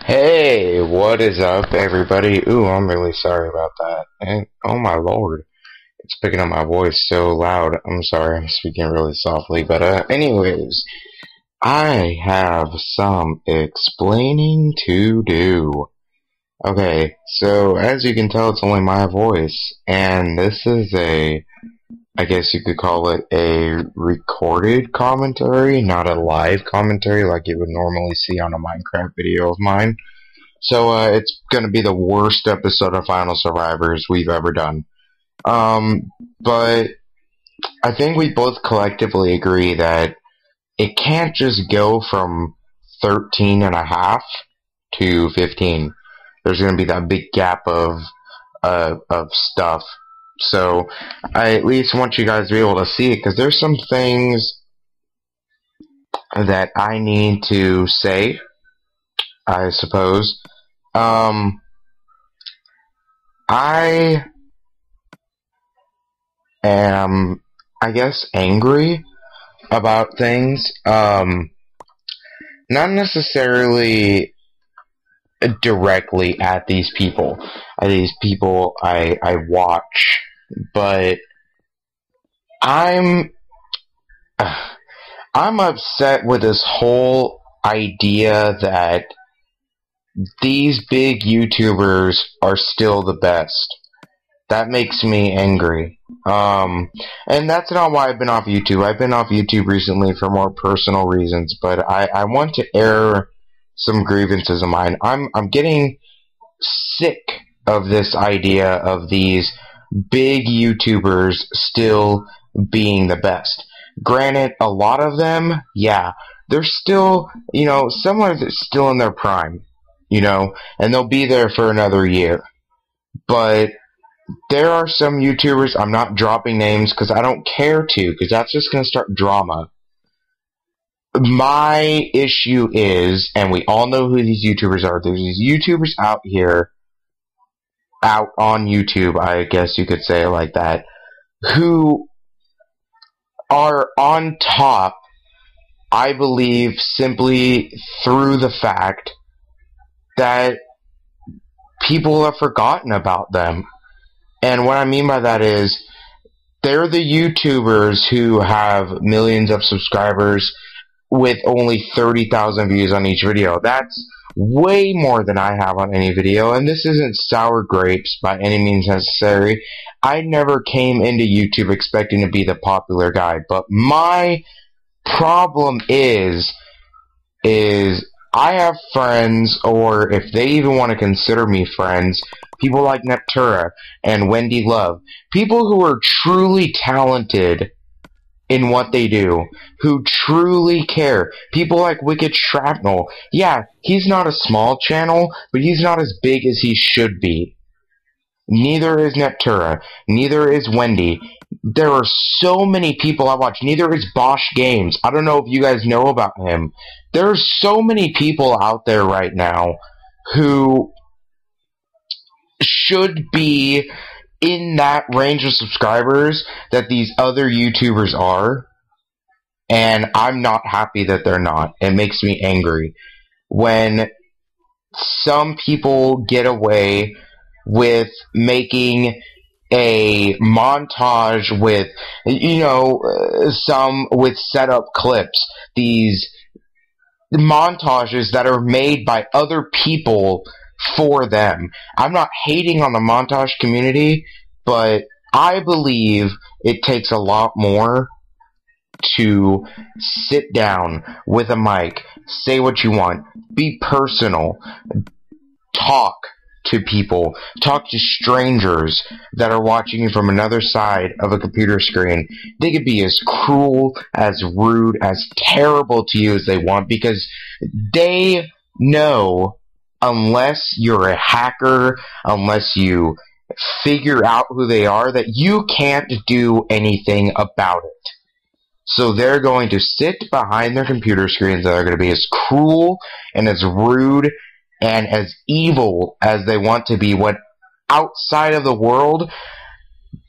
Hey, what is up, everybody? Ooh, I'm really sorry about that. And oh my lord, it's picking up my voice so loud. I'm sorry, I'm speaking really softly. But anyways, I have some explaining to do. Okay, so as you can tell, it's only my voice, and this is I guess you could call it a recorded commentary, not a live commentary like you would normally see on a Minecraft video of mine. So it's gonna be the worst episode of Final Survivors we've ever done. But I think we both collectively agree that it can't just go from 13 and a half to 15. There's gonna be that big gap of stuff. So I at least want you guys to be able to see it, because there's some things that I need to say, I suppose. I am, I guess, angry about things. Not necessarily directly at these people. I watch, but I'm upset with this whole idea that these big YouTubers are still the best. That makes me angry. And that's not why I've been off YouTube. I've been off YouTube recently for more personal reasons, but I want to air some grievances of mine. I'm getting sick of this idea of these big YouTubers still being the best. Granted, a lot of them, yeah, they're still, some are still in their prime, and they'll be there for another year. But there are some YouTubers, I'm not dropping names because I don't care to, because that's just going to start drama. My issue is, and we all know who these YouTubers are, there's these YouTubers out here, out on YouTube, I guess you could say it like that, who are on top, I believe, simply through the fact that people have forgotten about them. And what I mean by that is, they're the YouTubers who have millions of subscribers with only 30,000 views on each video. That's way more than I have on any video, and this isn't sour grapes by any means necessary. I never came into YouTube expecting to be the popular guy, but my problem is I have friends, or if they even want to consider me friends, people like Neptura and Wendy Love, people who are truly talented in what they do, who truly care. People like WickedShrapnel. Yeah, he's not a small channel, but he's not as big as he should be. Neither is Neptura. Neither is Wendy. There are so many people I watch. Neither is Bosh Games. I don't know if you guys know about him. There are so many people out there right now who should be in that range of subscribers that these other YouTubers are, and I'm not happy that they're not. It makes me angry when some people get away with making a montage with, some with setup clips, these montages that are made by other people for them. I'm not hating on the montage community, but I believe it takes a lot more to sit down with a mic, say what you want, be personal, talk to people, talk to strangers that are watching you from another side of a computer screen. They could be as cruel, as rude, as terrible to you as they want, because they know, unless you're a hacker, unless you figure out who they are, that you can't do anything about it. So they're going to sit behind their computer screens that are going to be as cruel and as rude and as evil as they want to be, when outside of the world,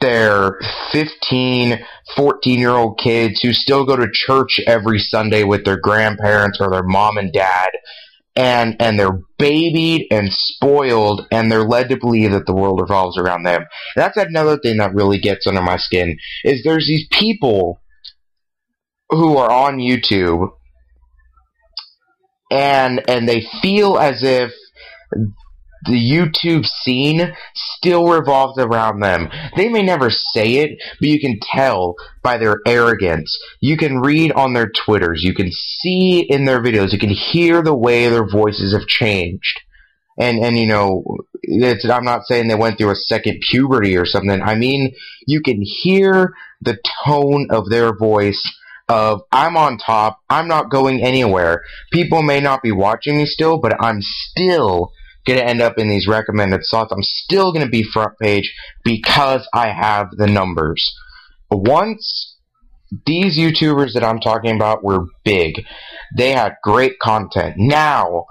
they're 15, 14-year-old kids who still go to church every Sunday with their grandparents or their mom and dad, and they're babied and spoiled, and they're led to believe that the world revolves around them. That's another thing that really gets under my skin, is there's these people who are on YouTube, and they feel as if the YouTube scene still revolves around them. They may never say it, but you can tell by their arrogance. You can read on their Twitters. You can see in their videos. You can hear the way their voices have changed. And you know, I'm not saying they went through a second puberty or something. I mean, you can hear the tone of their voice of, I'm on top, I'm not going anywhere. People may not be watching me still, but I'm still going to end up in these recommended slots. I'm still going to be front page because I have the numbers. Once these YouTubers that I'm talking about were big, they had great content. Now,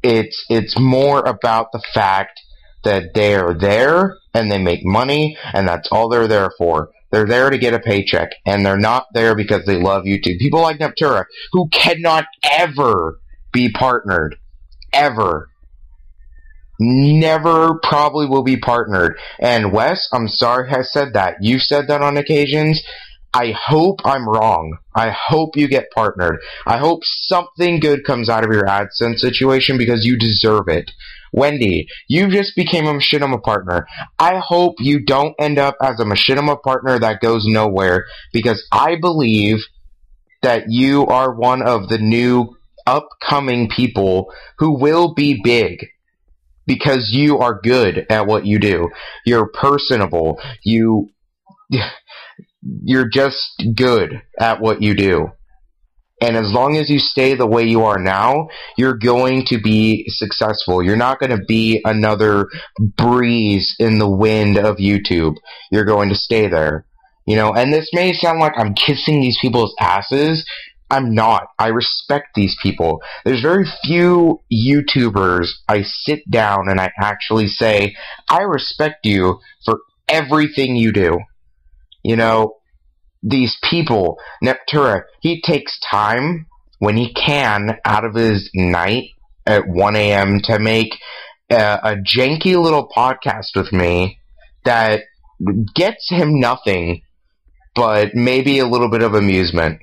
it's more about the fact that they're there and they make money, and that's all they're there for. They're there to get a paycheck, and they're not there because they love YouTube. People like Neptura, who cannot ever be partnered. Ever. Never probably will be partnered. And Wes, I'm sorry I said that. You've said that on occasions. I hope I'm wrong. I hope you get partnered. I hope something good comes out of your AdSense situation, because you deserve it. Wendy, you just became a machinima partner. I hope you don't end up as a machinima partner that goes nowhere, because I believe that you are one of the new upcoming people who will be big, because you are good at what you do. You're personable. You're just good at what you do. And as long as you stay the way you are now, you're going to be successful. You're not going to be another breeze in the wind of YouTube. You're going to stay there. You know, and this may sound like I'm kissing these people's asses. I'm not. I respect these people. There's very few YouTubers I sit down and I actually say, I respect you for everything you do. You know, these people, Neptura, he takes time when he can out of his night at 1 a.m. to make a janky little podcast with me that gets him nothing but maybe a little bit of amusement.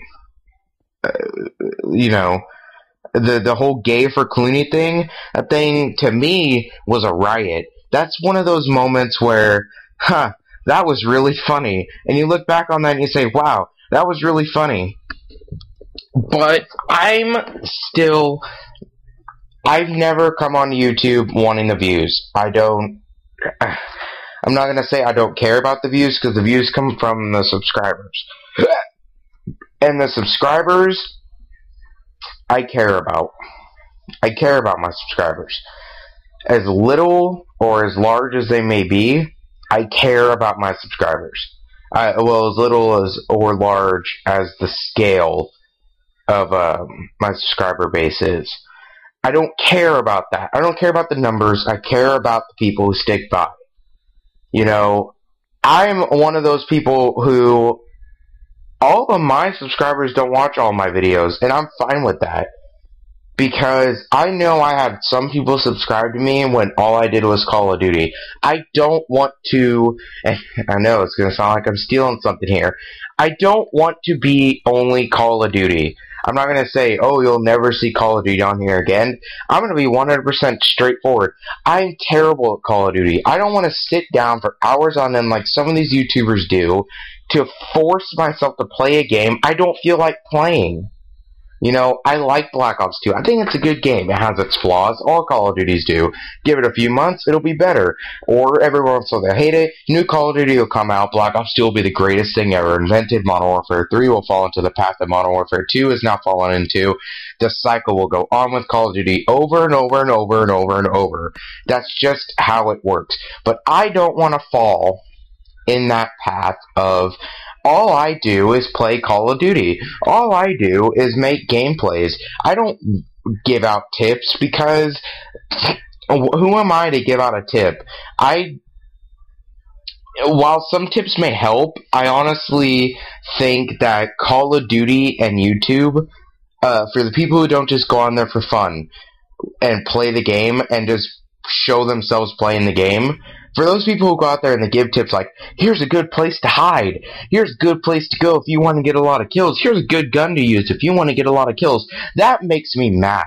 You know, the whole gay for Clooney thing, that thing to me was a riot. That's one of those moments where, that was really funny. And you look back on that and you say, wow, that was really funny. But I've never come on YouTube wanting the views. I'm not going to say I don't care about the views, because the views come from the subscribers. And the subscribers, I care about. I care about my subscribers. As little or as large as they may be, I care about my subscribers. Well, as little as or large as the scale of my subscriber base is. I don't care about that. I don't care about the numbers. I care about the people who stick by. You know, I'm one of those people who, all of my subscribers don't watch all my videos, and I'm fine with that. Because I know I had some people subscribe to me when all I did was Call of Duty. I don't want to, I know it's going to sound like I'm stealing something here. I don't want to be only Call of Duty. I'm not going to say, oh, you'll never see Call of Duty on here again. I'm going to be 100% straightforward. I'm terrible at Call of Duty. I don't want to sit down for hours on end like some of these YouTubers do to force myself to play a game I don't feel like playing. You know, I like Black Ops 2. I think it's a good game. It has its flaws. All Call of Duties do. Give it a few months, it'll be better. Or everyone will say they hate it. New Call of Duty will come out. Black Ops 2 will be the greatest thing ever invented. Modern Warfare 3 will fall into the path that Modern Warfare 2 has now fallen into. The cycle will go on with Call of Duty over and over and over and over and over. That's just how it works. But I don't want to fall in that path of, all I do is play Call of Duty. All I do is make gameplays. I don't give out tips, because who am I to give out a tip? While some tips may help, I honestly think that Call of Duty and YouTube for the people who don't just go on there for fun and play the game and just show themselves playing the game, for those people who go out there and they give tips like, here's a good place to hide, here's a good place to go if you want to get a lot of kills, here's a good gun to use if you want to get a lot of kills, that makes me mad.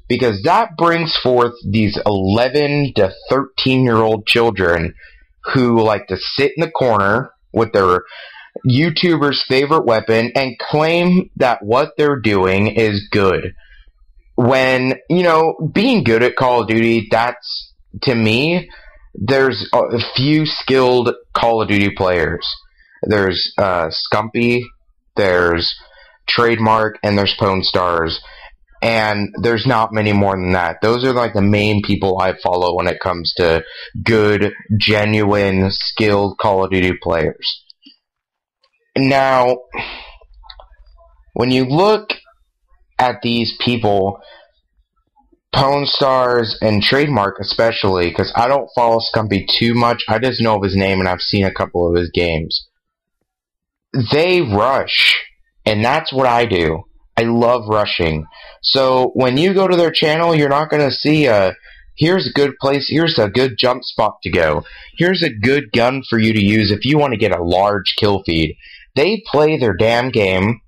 Because that brings forth these 11 to 13-year-old children who like to sit in the corner with their YouTuber's favorite weapon and claim that what they're doing is good. When, you know, being good at Call of Duty, that's, to me, there's a few skilled Call of Duty players. There's Scumpy, there's Trademark, and there's Pwn Stars. And there's not many more than that. Those are like the main people I follow when it comes to good, genuine, skilled Call of Duty players. Now, when you look at these people, Pwn Stars and Trademark especially, because I don't follow Scumpy too much, I just know of his name and I've seen a couple of his games. They rush, and that's what I do. I love rushing. So when you go to their channel, you're not going to see here's a good place, here's a good jump spot to go, here's a good gun for you to use if you want to get a large kill feed. They play their damn game,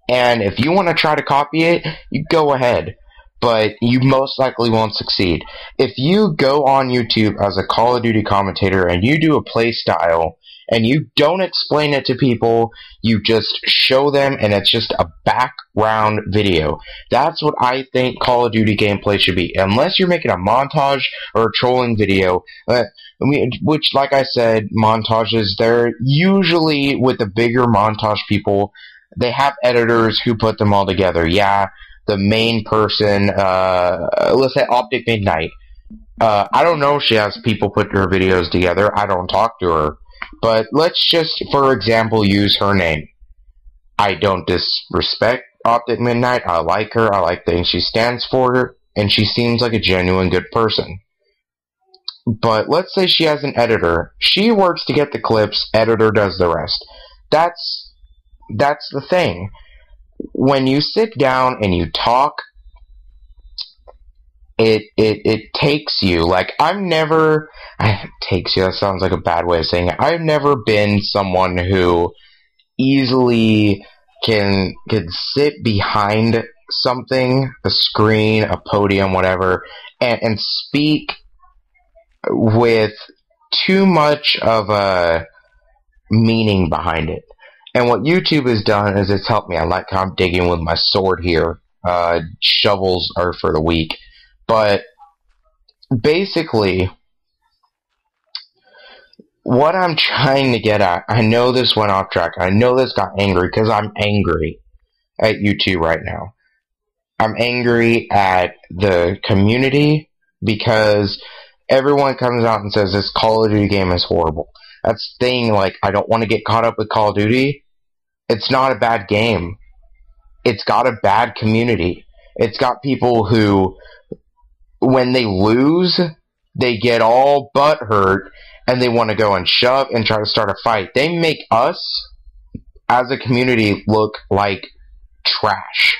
and if you want to try to copy it, you go ahead. But you most likely won't succeed. If you go on YouTube as a Call of Duty commentator and you do a play style, and you don't explain it to people, you just show them, and it's just a background video. That's what I think Call of Duty gameplay should be. Unless you're making a montage or a trolling video, which, like I said, montages, they're usually with the bigger montage people, they have editors who put them all together. Yeah, the main person, let's say Optic Midnight. I don't know if she has people put her videos together. I don't talk to her. But let's just, for example, use her name. I don't disrespect Optic Midnight. I like her. I like things she stands for. And she seems like a genuine good person. But let's say she has an editor. She works to get the clips. Editor does the rest. That's the thing. When you sit down and you talk, it takes you. Like, takes you, that sounds like a bad way of saying it. I've never been someone who easily can sit behind something, a screen, a podium, whatever, and speak with too much of a meaning behind it. And what YouTube has done is it's helped me. I like how I'm digging with my sword here. Shovels are for the weak. But basically, what I'm trying to get at, I know this went off track. I know this got angry because I'm angry at YouTube right now. I'm angry at the community because everyone comes out and says this Call of Duty game is horrible. That's the thing, like, I don't want to get caught up with Call of Duty. It's not a bad game. It's got a bad community. It's got people who, when they lose, they get all butthurt and they want to go and shove and try to start a fight. They make us, as a community, look like trash.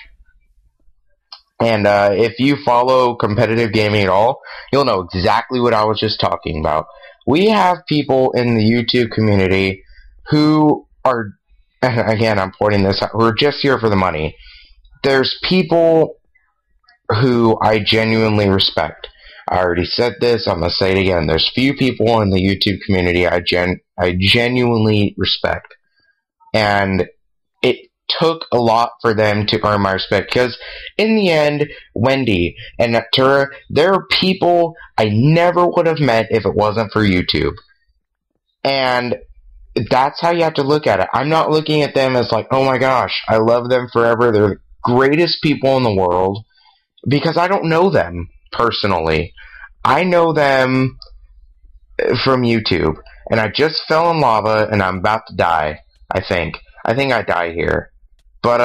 And if you follow competitive gaming at all, you'll know exactly what I was just talking about. We have people in the YouTube community who are, again, I'm pointing this out, who are just here for the money. There's people who I genuinely respect. I already said this, I'm going to say it again. There's few people in the YouTube community I genuinely respect. And it took a lot for them to earn my respect, because in the end, Wendy and Neptura, they're people I never would have met if it wasn't for YouTube. And that's how you have to look at it. I'm not looking at them as like, oh my gosh, I love them forever, they're the greatest people in the world, because I don't know them personally. I know them from YouTube, and I just fell in lava and I'm about to die. I think I die here. But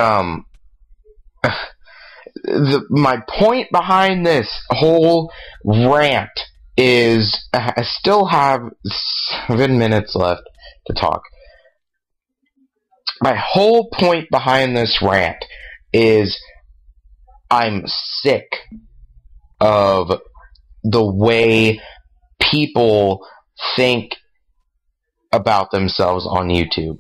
my point behind this whole rant is, I still have 7 minutes left to talk. My whole point behind this rant is, I'm sick of the way people think about themselves on YouTube,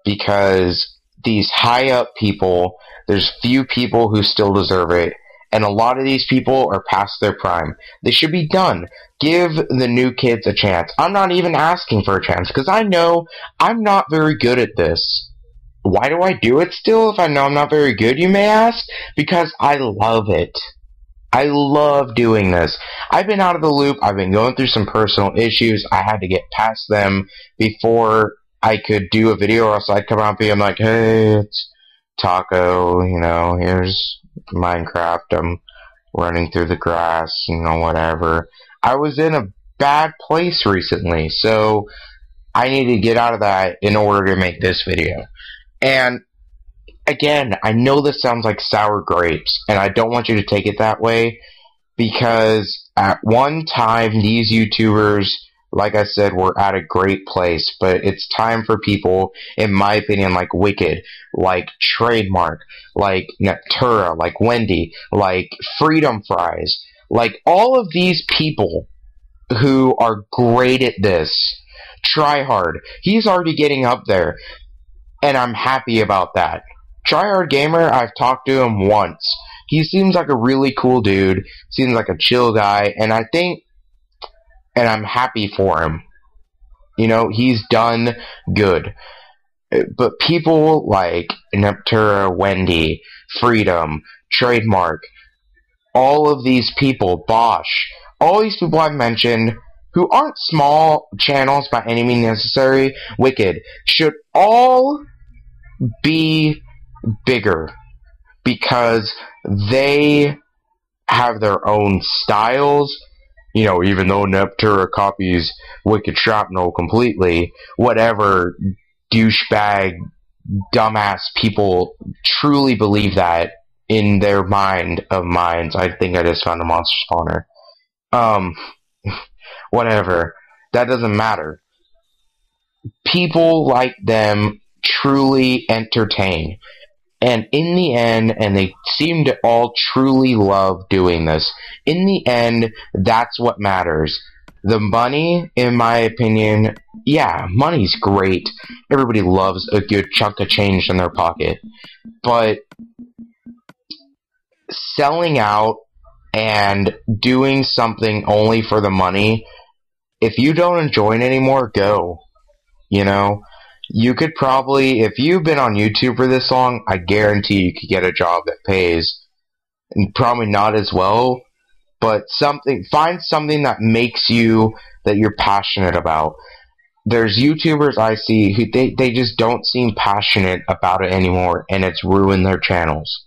because these high up people, there's few people who still deserve it, and a lot of these people are past their prime. They should be done. Give the new kids a chance. I'm not even asking for a chance, because I know I'm not very good at this. Why do I do it still if I know I'm not very good, you may ask? Because I love it. I love doing this. I've been out of the loop. I've been going through some personal issues. I had to get past them before I could do a video, or else I'd come out and be like, hey, it's Taco, here's Minecraft. I'm running through the grass, whatever. I was in a bad place recently, so I need to get out of that in order to make this video. And again, I know this sounds like sour grapes, and I don't want you to take it that way, because at one time, these YouTubers, like I said, were at a great place, but it's time for people, in my opinion, like Wicked, like Trademark, like Neptura, like Wendy, like Freedom Fries, like all of these people who are great at this, try hard. He's already getting up there, and I'm happy about that. Tryhard Gamer, I've talked to him once. He seems like a really cool dude, seems like a chill guy, and I'm happy for him. He's done good. But people like Neptura, Wendy, Freedom, Trademark, all of these people, Bosh, all these people I've mentioned, who aren't small channels by any means necessary, Wicked, should all be bigger, because they have their own styles. Even though Neptura copies WickedShrapnel completely, whatever douchebag, dumbass people truly believe that in their mind of minds. I think I just found a monster spawner. Whatever. That doesn't matter. People like them truly entertain. And in the end, and they seem to all truly love doing this, in the end, that's what matters. The money, in my opinion, yeah, money's great. Everybody loves a good chunk of change in their pocket. But selling out and doing something only for the money, if you don't enjoy it anymore, go. You could probably, if you've been on YouTube for this long, I guarantee you could get a job that pays, and probably not as well, but find something that makes you, that you're passionate about. There's YouTubers I see who they just don't seem passionate about it anymore, and it's ruined their channels.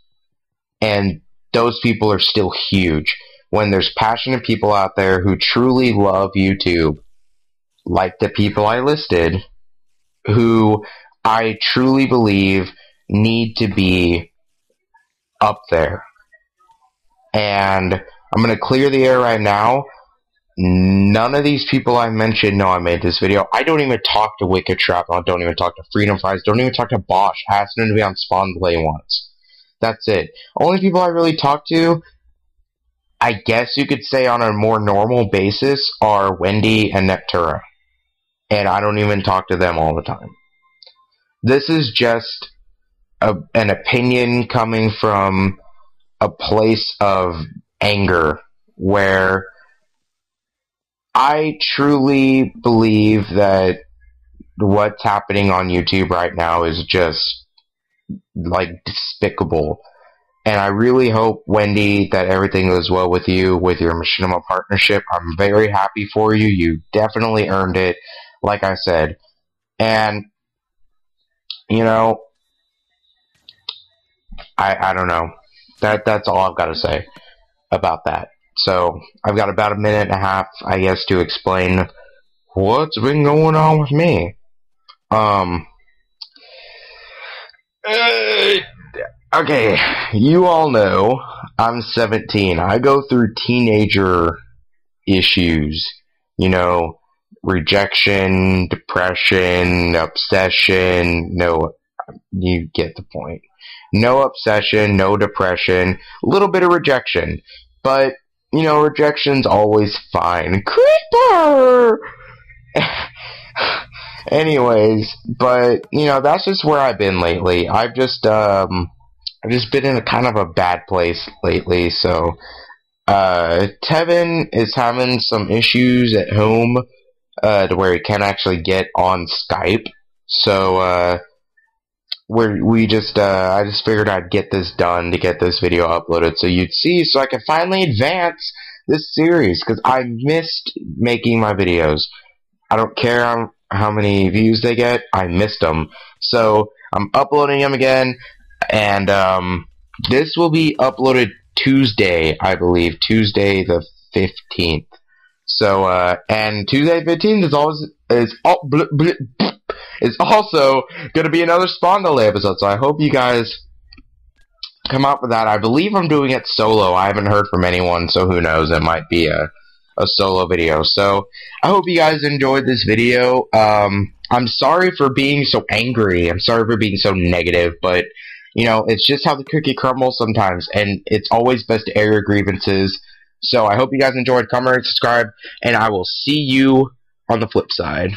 And those people are still huge. When there's passionate people out there who truly love YouTube, like the people I listed, who I truly believe need to be up there. And I'm going to clear the air right now. None of these people I mentioned know I made this video. I don't even talk to WickedShrapnel. I don't even talk to Freedom Fries. Don't even talk to Bosh. I asked him to be on Spawn Play once. That's it. Only people I really talk to, I guess you could say on a more normal basis, are Wendy and Neptura. And I don't even talk to them all the time. This is just an opinion coming from a place of anger, where I truly believe that what's happening on YouTube right now is just, like, despicable. And I really hope, Wendy, that everything goes well with you, with your machinima partnership. I'm very happy for you. You definitely earned it, like I said. And, I don't know. That's all I've got to say about that. So, I've got about a minute and a half, I guess, to explain what's been going on with me. Okay, you all know I'm 17. I go through teenager issues. Rejection, depression, obsession. No, you get the point. No obsession, no depression, a little bit of rejection. But, you know, rejection's always fine. Creeper! Anyways, but, you know, that's just where I've been lately. I've just been in a kind of a bad place lately, so, Tevin is having some issues at home, to where he can't actually get on Skype, so, I just figured I'd get this done to get this video uploaded so you'd see, so I can finally advance this series, because I missed making my videos. I don't care how many views they get, I missed them. So, I'm uploading them again, and, this will be uploaded Tuesday, I believe, Tuesday the 15th. So, and Tuesday the 15th is also gonna be another Spawn Delay episode, so I hope you guys come out for that. I believe I'm doing it solo. I haven't heard from anyone, so who knows, it might be a solo video. So, I hope you guys enjoyed this video. I'm sorry for being so angry. I'm sorry for being so negative, but, you know, it's just how the cookie crumbles sometimes, and it's always best to air your grievances. So, I hope you guys enjoyed. Comment, rate, subscribe, and I will see you on the flip side.